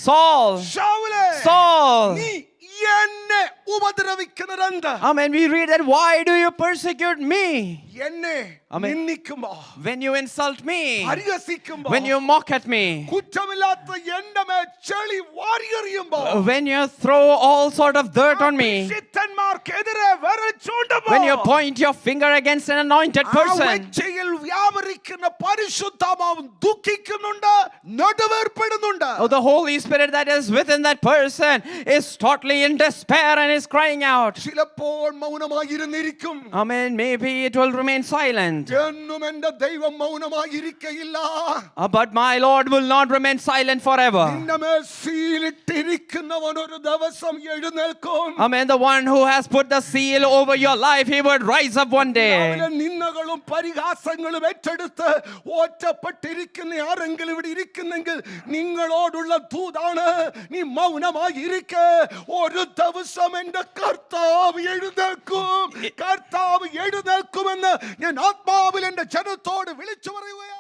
Saul, Saul. Amen. We read that, why do you persecute me? Amen. When you insult me, when you mock at me, when you throw all sort of dirt on me, when you point your finger against an anointed person, oh, the Holy Spirit that is within that person is totally in despair and is crying out. Amen. Maybe it will remain silent. But my Lord will not remain silent forever. Amen. The one who has put the seal over your life, he would rise up one day. കർത്താവ് എഴുന്നേൽക്കുമെന്ന് ഞാൻ ആത്മാവിൽ എൻ്റെ ജനത്തോട് വിളിച്ചു പറയുകയാണ്.